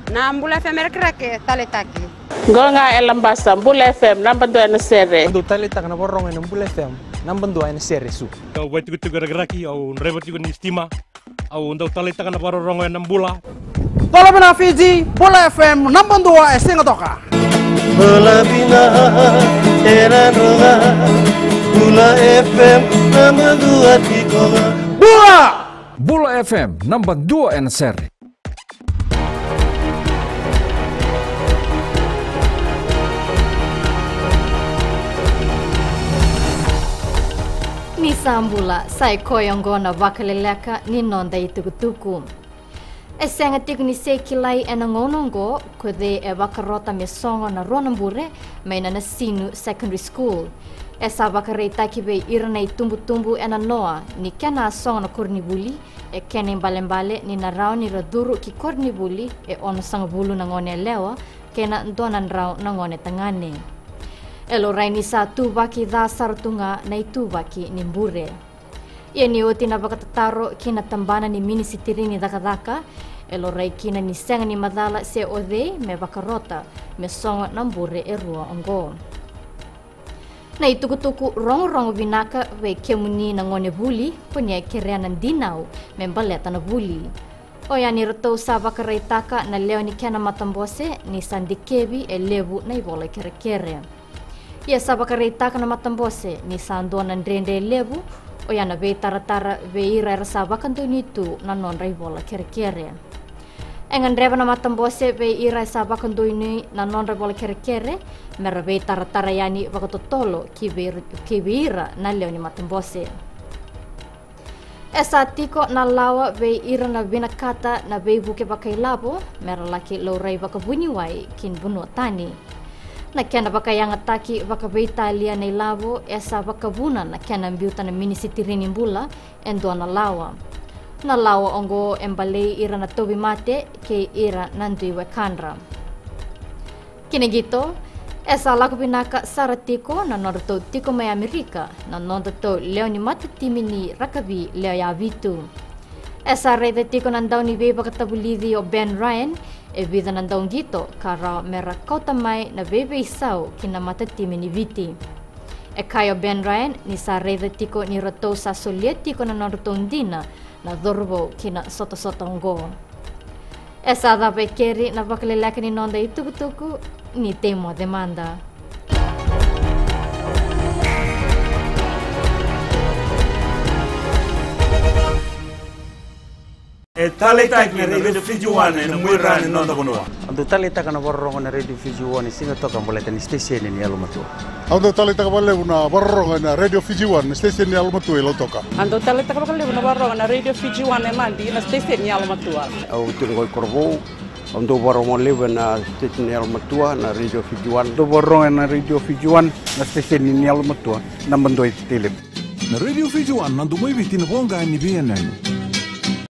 Na Mbula FM rek taletaki. Gonga elambasa Mbula FM nambando ena sere. Ando taleta kana borong ena Mbula FM nambando ena sere su. Kau buat tu geraki au rewat tu nistima au ando taleta kana borong ena Mbula. Bola bina Fiji Mbula FM nambando esinga toka. Bola bina era roga Mbula FM nambando atikoga. Mbula FM nambando ena sere. Ni sambula sai koyongona Vakaleleka ni nonda itukutuku. E senga tiku ni sekilai e nangonongo kode e wakarota me songo na ronambure maina na sinu secondary school. E sa wakarei takibe irana tumbu-tumbu e na noa ni kena songo na kornibuli e kena imbale-mbale ni na rao ni raduru ki kornibuli e ono sangabulu na ngone lewa kena ndonan rao na ngone tangane. Elo raini sa tubaki dha saratunga na itubaki ni mbure. Ia ni oti na bakatataro kina tambana ni mini sitirini dhaka-dhaka. Elo rai kina ni senga ni madhala se odhei me bakarota me songa na mbure e rua ongo. Na itukutuku rongo-rongo binaka we kemuni na ngone buli punya kereanan dinau me baleta na buli. Oya ni ratou sa bakarai taka na leo ni kena matambose ni sandikebi e lebu na ibola kere-kere. Ia sabakarei taka na matambose ni sandona ndrende lebu o yana ve taratara ve ira rasa bakanto nitu na non raibola kere-kere. Engan reba na matambose ve ira sa bakanto ini na non raibola kere-kere mera ve taratara yani bakatotolo ki ve ira na leo ni matambose. Esa tiko na lawa ve ira na binakata na ve buke bakai labo mera laki laurai bakabunyi wai kin bunua tani. Na kena baka yang ataki baka beitalia nei lavo esa baka buna na kena mbiuta na mini sitirini mbula endo na lawa. Na lawa ongo embale ira na tobi mate ke ira nandui wekandra. Kine gito, esa laku pinaka saratiko na norato tiko mai Amerika na norato leo ni mate timini rakabi leo ya vitu. Esa rede tiko nandau ni beba katabulidi o Ben Ryan e vida nandau gito kara mera kota mai na bebe isau kina mata timi ni viti. E kayo Ben Ryan ni sa rede tiko ni rotou sa soliet tiko na norotong dina na dorbo kina soto-soto ngo. Esa dape keri na Vakaleleka ni nonda itukutuku ni temo demanda. Taleta na Radio Fiji One na mwira ni nonda bonua. Ando taleta kana borong na Radio Fiji One singa toka boleta ni station ni alumatu. Ando taleta ka bale una borong na Radio Fiji One station ni alumatu elo toka. Ando taleta ka bakale una barro na Radio Fiji One mandi na station ni almatua. Au tulgol korbo ando borong leve na station ni almatua na Radio Fiji One. Ando borong na Radio Fiji One na station ni almatua na mandoi tele. Na Radio Fiji One nandu mai vitina bonga ni BNN.